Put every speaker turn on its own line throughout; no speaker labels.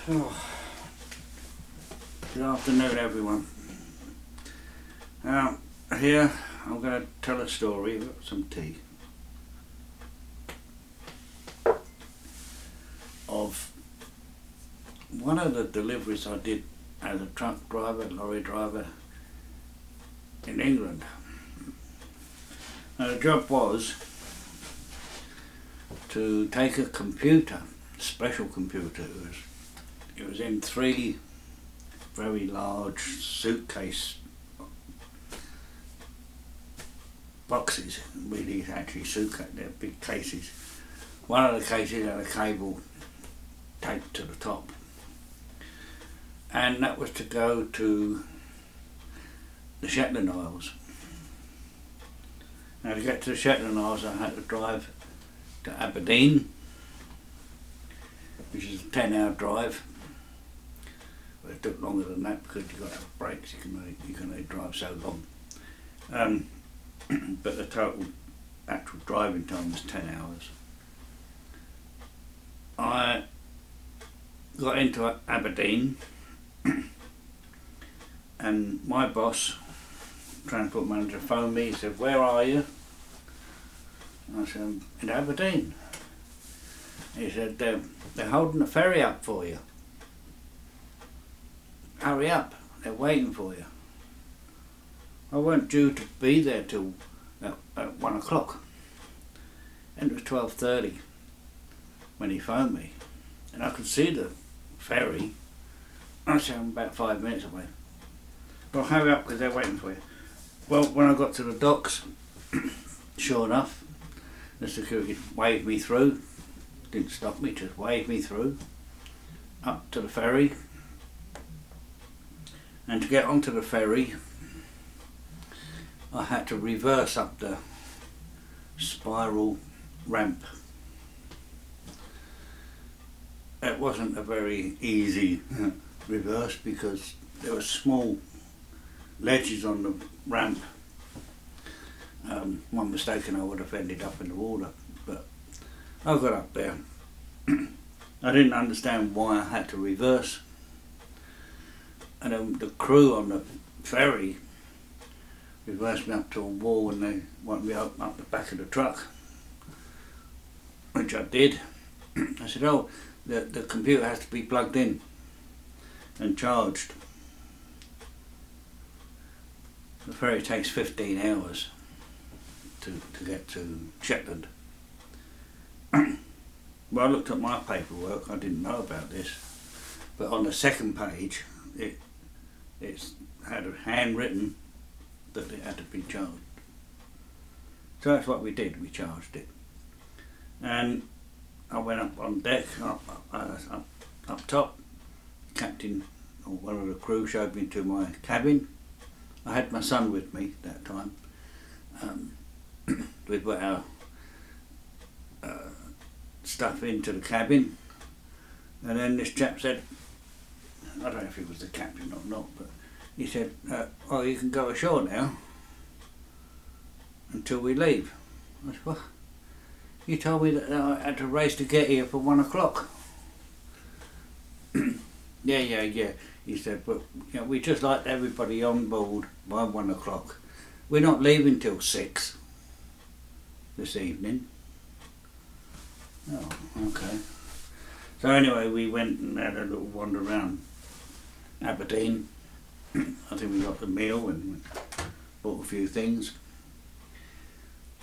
Oh, good afternoon, everyone. Here I'm going to tell a story about some tea of one of the deliveries I did as a truck driver, lorry driver in England. Now, the job was to take a computer, special computer. It was in 3 very large suitcase boxes. Really, actually suitcase, they're big cases. One of the cases had a cable taped to the top, and that was to go to the Shetland Isles. Now, to get to the Shetland Isles, I had to drive to Aberdeen, which is a 10-hour drive. But it took longer than that because you've got to have breaks. You can only drive so long. But the total actual driving time was 10 hours. I got into Aberdeen, and my boss, transport manager, phoned me. He said, "Where are you?" I said, "I'm in Aberdeen." He said, "They're holding a ferry up for you. Hurry up, they're waiting for you." I weren't due to be there till at 1 o'clock, and it was 12:30 when he phoned me, and I could see the ferry. I said, "I'm about 5 minutes away." "Well, hurry up because they're waiting for you." Well, when I got to the docks, sure enough, the security waved me through. Didn't stop me, just waved me through up to the ferry. And to get onto the ferry, I had to reverse up the spiral ramp. It wasn't a very easy reverse because there were small ledges on the ramp. One mistake and I would have ended up in the water, but I got up there. I didn't understand why I had to reverse, and the crew on the ferry reversed me up to a wall and they wanted me up the back of the truck, which I did. I said, "Oh, the computer has to be plugged in and charged." The ferry takes 15 hours to get to Shetland. Well, I looked at my paperwork, I didn't know about this, but on the second page it's had a handwritten that it had to be charged. So that's what we did, we charged it. And I went up on deck, up top. Captain or one of the crew showed me to my cabin. I had my son with me that time. We put our stuff into the cabin, and then this chap said, I don't know if he was the captain or not, but he said, "Oh, you can go ashore now until we leave." I said, "What? You told me that I had to race to get here for 1 o'clock." Yeah. He said, "But you know, we just like everybody on board by 1 o'clock. We're not leaving till 6 this evening." Oh, okay. So anyway, we went and had a little wander around Aberdeen. I think we got the meal and bought a few things.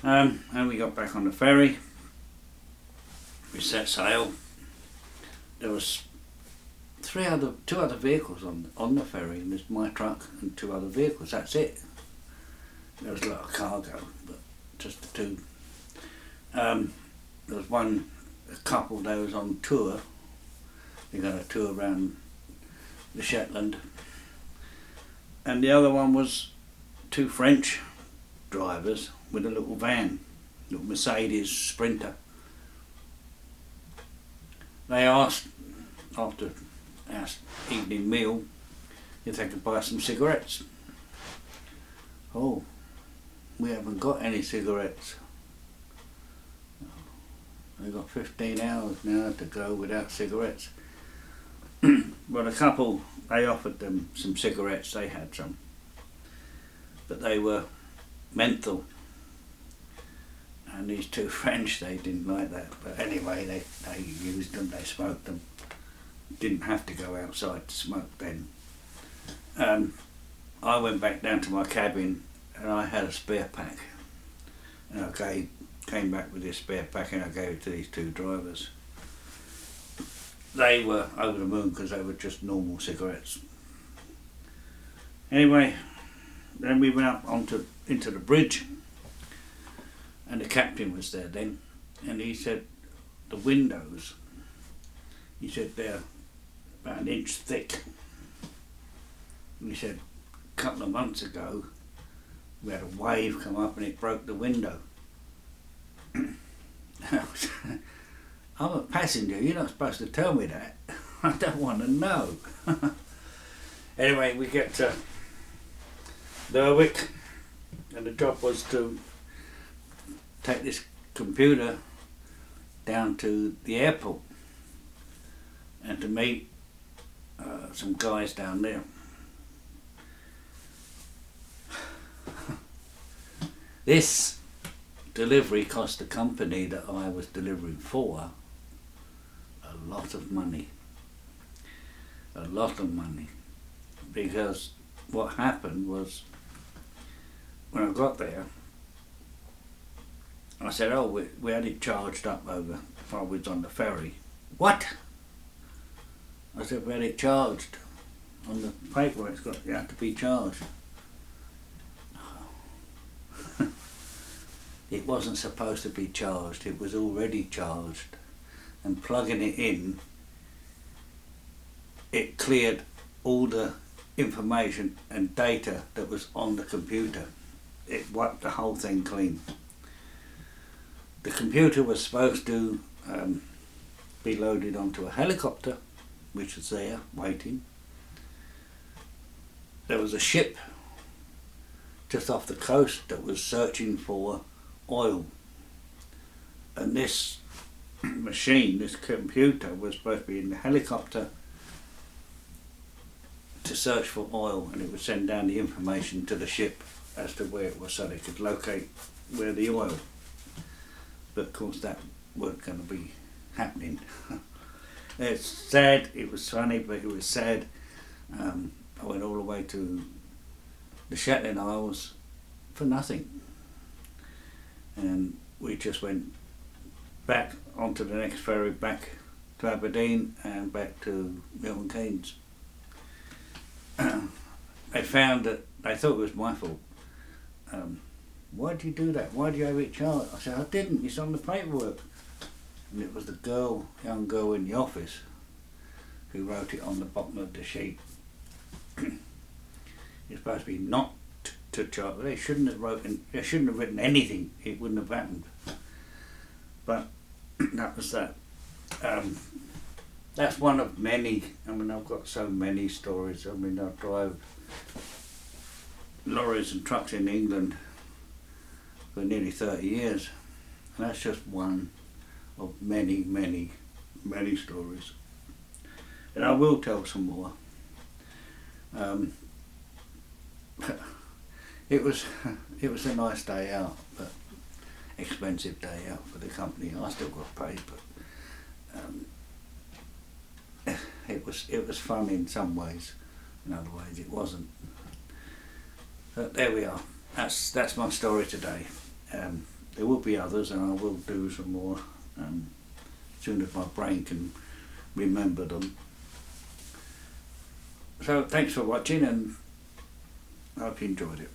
And we got back on the ferry. We set sail. There was two other vehicles on the ferry, and there's my truck and 2 other vehicles. That's it. There was a lot of cargo, but just the 2. There was a couple that was on tour. They got a tour around the Shetland, and the other one was 2 French drivers with a little van, little Mercedes Sprinter. They asked, after our evening meal, if they could buy some cigarettes. "Oh, we haven't got any cigarettes." They've got 15 hours now to go without cigarettes. Well, a couple, they offered them some cigarettes, they had some, but they were menthol, and these two French, they didn't like that, but anyway, they used them, they smoked them, didn't have to go outside to smoke then. I went back down to my cabin and I had a spare pack, and I came back with this spare pack and I gave it to these two drivers. They were over the moon because they were just normal cigarettes. Anyway, then we went up into the bridge, and the captain was there then, and he said the windows, he said they're about an inch thick. And he said a couple of months ago we had a wave come up and it broke the window. I'm a passenger, you're not supposed to tell me that. I don't want to know. Anyway, we get to Lerwick, and the job was to take this computer down to the airport and to meet some guys down there. This delivery cost the company that I was delivering for a lot of money. A lot of money. Because what happened was, when I got there, I said, oh, we had it charged up over if I was on the ferry. What? I said, we had it charged. On the paper it's got, you have to be charged. It wasn't supposed to be charged, it was already charged. And plugging it in, it cleared all the information and data that was on the computer. It wiped the whole thing clean. The computer was supposed to be loaded onto a helicopter, which was there waiting. There was a ship just off the coast that was searching for oil, and this machine, this computer, was supposed to be in the helicopter to search for oil, and it would send down the information to the ship as to where it was so they could locate where the oil. But of course that weren't going to be happening. It's sad, it was funny, but it was sad. I went all the way to the Shetland Isles for nothing. And we just went back onto the next ferry back to Aberdeen and back to Milton Keynes. They found that, they thought it was my fault. Why did you do that? Why did you have it charged? I said, I didn't, it's on the paperwork. And it was the young girl in the office who wrote it on the bottom of the sheet. It's supposed to be not to charge. They shouldn't have written anything. It wouldn't have happened. But that was that. That's one of many. I mean, I've got so many stories. I mean, I drive lorries and trucks in England for nearly 30 years, and that's just one of many, many, many stories. And I will tell some more. It was a nice day out, but expensive day out for the company. I still got paid, but it was fun in some ways. In other ways, it wasn't. But there we are. That's my story today. There will be others, and I will do some more as soon as my brain can remember them. So thanks for watching, and I hope you enjoyed it.